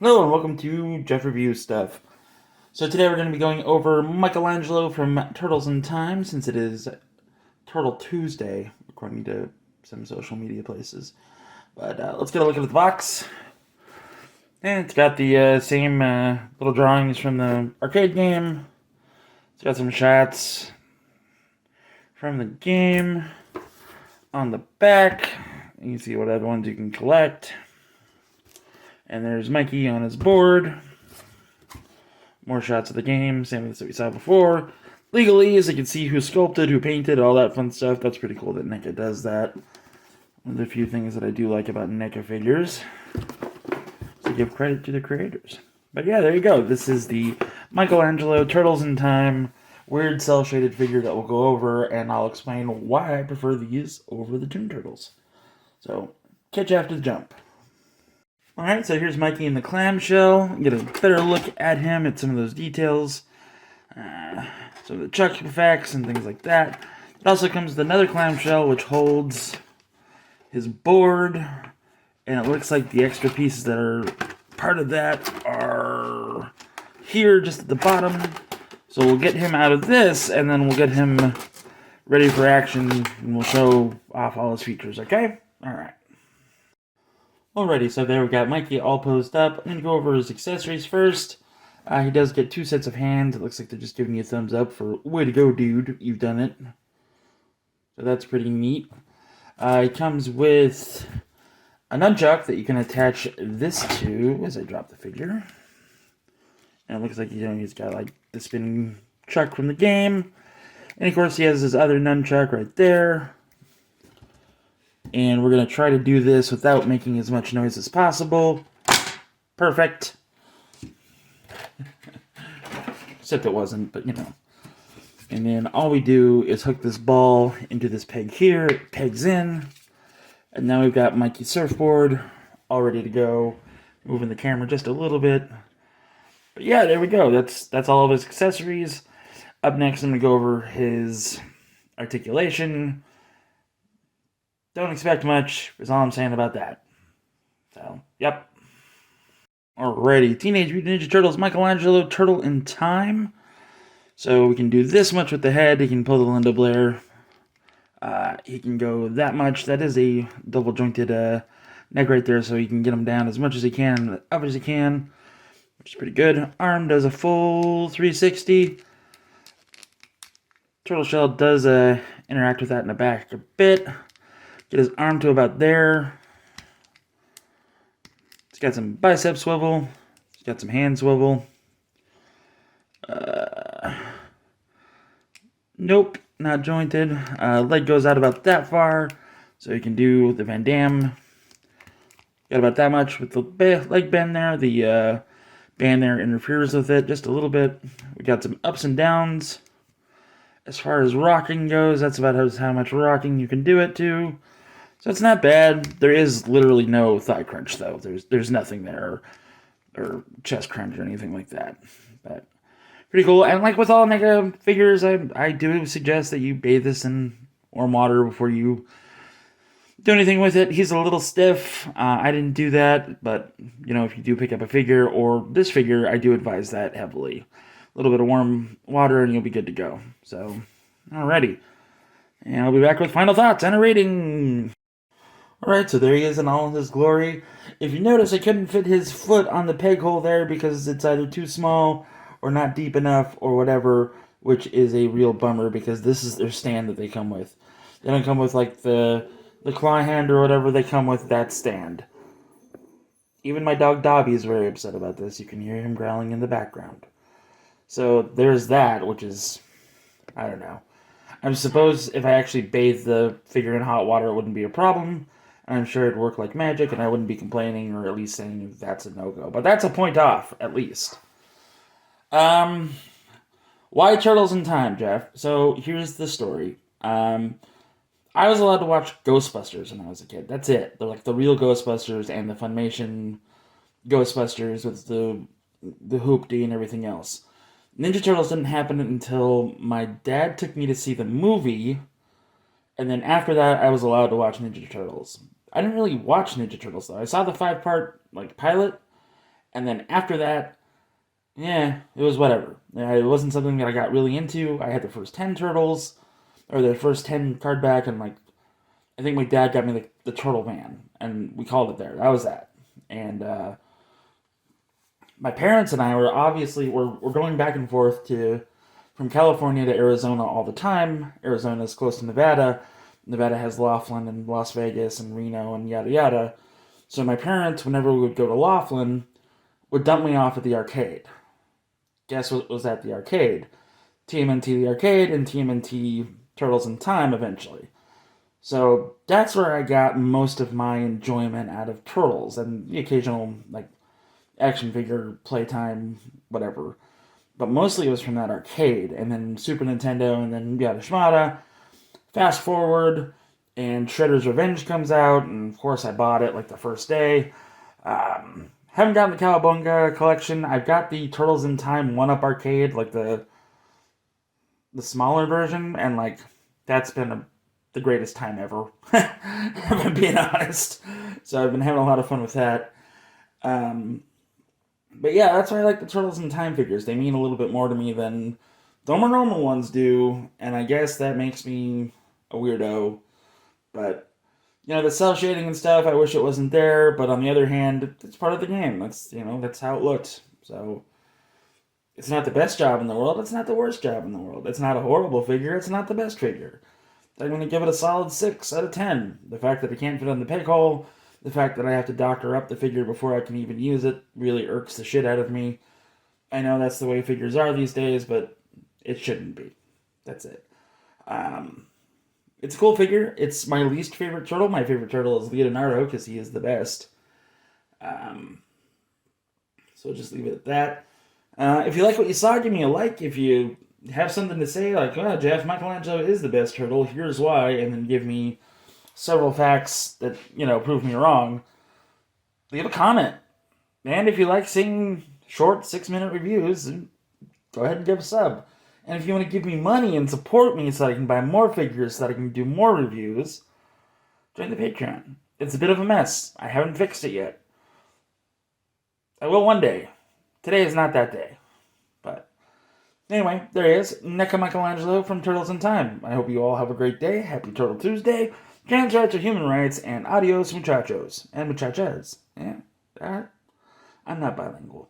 Hello and welcome to Jeff Review Stuff. So today we're going to be going over Michelangelo from Turtles in Time, since it is Turtle Tuesday, according to some social media places. But let's get a look at the box. And it's got the same little drawings from the arcade game. It's got some shots from the game on the back. You can see what other ones you can collect. And there's Mikey on his board. More shots of the game, same as that we saw before. Legally, as you can see who sculpted, who painted, all that fun stuff. That's pretty cool that NECA does that. One of the few things that I do like about NECA figures is to give credit to the creators. But yeah, there you go. This is the Michelangelo Turtles in Time weird cel-shaded figure that we'll go over, and I'll explain why I prefer these over the Toon Turtles. So, catch you after the jump. Alright, so here's Mikey in the clamshell. Get a better look at him, at some of those details. Some of the chuck effects and things like that. It also comes with another clamshell which holds his board. And it looks like the extra pieces that are part of that are here just at the bottom. So we'll get him out of this and then we'll get him ready for action and we'll show off all his features, okay? Alright. Alrighty, so there we got Mikey all posed up. I'm going to go over his accessories first. He does get 2 sets of hands. It looks like they're just giving you a thumbs up for, way to go, dude, you've done it. So that's pretty neat. It comes with a nunchuck that you can attach this to as I drop the figure. And it looks like, he's got like the spinning chuck from the game. And of course he has his other nunchuck right there. And we're going to try to do this without making as much noise as possible. Perfect. Except it wasn't, but And then all we do is hook this ball into this peg here. It pegs in. And now we've got Mikey's surfboard all ready to go. Moving the camera just a little bit. But yeah, there we go. That's all of his accessories. Up next, I'm going to go over his articulation. Don't expect much, is all I'm saying about that. So, yep. Alrighty, Teenage Mutant Ninja Turtles, Michelangelo, Turtle in Time. So we can do this much with the head. He can pull the Linda Blair. He can go that much. That is a double jointed neck right there, so you can get him down as much as he can, up as he can, which is pretty good. Arm does a full 360. Turtle shell does interact with that in the back a bit. Get his arm to about there. He's got some bicep swivel. He's got some hand swivel. Nope, not jointed. Leg goes out about that far, so you can do the Van Damme. Got about that much with the leg bend there. The band there interferes with it just a little bit. We got some ups and downs. As far as rocking goes, that's about how much rocking you can do it to. So it's not bad. There is literally no thigh crunch, though. There's nothing there, or chest crunch or anything like that. But pretty cool. And like with all NECA figures, I do suggest that you bathe this in warm water before you do anything with it. He's a little stiff. I didn't do that, but if you do pick up a figure or this figure, I do advise that heavily. A little bit of warm water and you'll be good to go. So, alrighty. And I'll be back with final thoughts and a rating. Alright, so there he is in all of his glory. If you notice, I couldn't fit his foot on the peg hole there because it's either too small or not deep enough or whatever, which is a real bummer because this is their stand that they come with. They don't come with like the claw hand or whatever, they come with that stand. Even my dog Dobby is very upset about this. You can hear him growling in the background. So there's that, which is, I don't know. I suppose if I actually bathed the figure in hot water, it wouldn't be a problem. I'm sure it'd work like magic, and I wouldn't be complaining, or at least saying that's a no-go. But that's a point off, at least. Why Turtles in Time, Jeff? So, here's the story. I was allowed to watch Ghostbusters when I was a kid. That's it. They're like the real Ghostbusters and the Funimation Ghostbusters with the hoopty and everything else. Ninja Turtles didn't happen until my dad took me to see the movie, and then after that, I was allowed to watch Ninja Turtles. I didn't really watch Ninja Turtles, though. I saw the 5-part, pilot, And then after that, yeah, it was whatever. It wasn't something that I got really into. I had the first 10 turtles, or the first 10 card back, and like, I think my dad got me the Turtle Van, and we called it there. That was that. And my parents and I were obviously, we're going back and forth to from California to Arizona all the time. Arizona is close to Nevada. Nevada has Laughlin and Las Vegas and Reno and yada yada. So my parents, whenever we would go to Laughlin, would dump me off at the arcade. Guess what was at the arcade? TMNT the arcade and TMNT Turtles in Time eventually. So that's where I got most of my enjoyment out of Turtles and the occasional like action figure playtime, whatever. But mostly it was from that arcade, and then Super Nintendo, and then yada shmada. Fast forward, and Shredder's Revenge comes out, and of course I bought it like the first day. Haven't gotten the Cowabunga collection. I've got the Turtles in Time 1-Up arcade, like the smaller version, and like that's been the greatest time ever. If I'm being honest. So I've been having a lot of fun with that. But yeah, that's why I like the Turtles in Time figures. They mean a little bit more to me than the more normal ones do, and I guess that makes me a weirdo. But the cell shading and stuff, I wish it wasn't there. But on the other hand, it's part of the game. That's how it looked. So it's not the best job in the world. It's not the worst job in the world. It's not a horrible figure. It's not the best figure. I'm going to give it a solid 6 out of 10. The fact that it can't fit on the peg hole, the fact that I have to doctor up the figure before I can even use it really irks the shit out of me. I know that's the way figures are these days, but it shouldn't be. That's it. It's a cool figure. It's my least favorite turtle. My favorite turtle is Leonardo because he is the best. So just leave it at that. If you like what you saw, give me a like. If you have something to say, like, oh, Jeff, Michelangelo is the best turtle, here's why, and then give me several facts that, prove me wrong, leave a comment. And if you like seeing short 6-minute reviews, go ahead and give a sub. And if you want to give me money and support me so I can buy more figures, so that I can do more reviews, join the Patreon. It's a bit of a mess. I haven't fixed it yet. I will one day. Today is not that day. But anyway, there he is. Neca Michelangelo from Turtles in Time. I hope you all have a great day. Happy Turtle Tuesday. Trans rights are human rights. And adios, muchachos. And muchachas. Yeah. I'm not bilingual.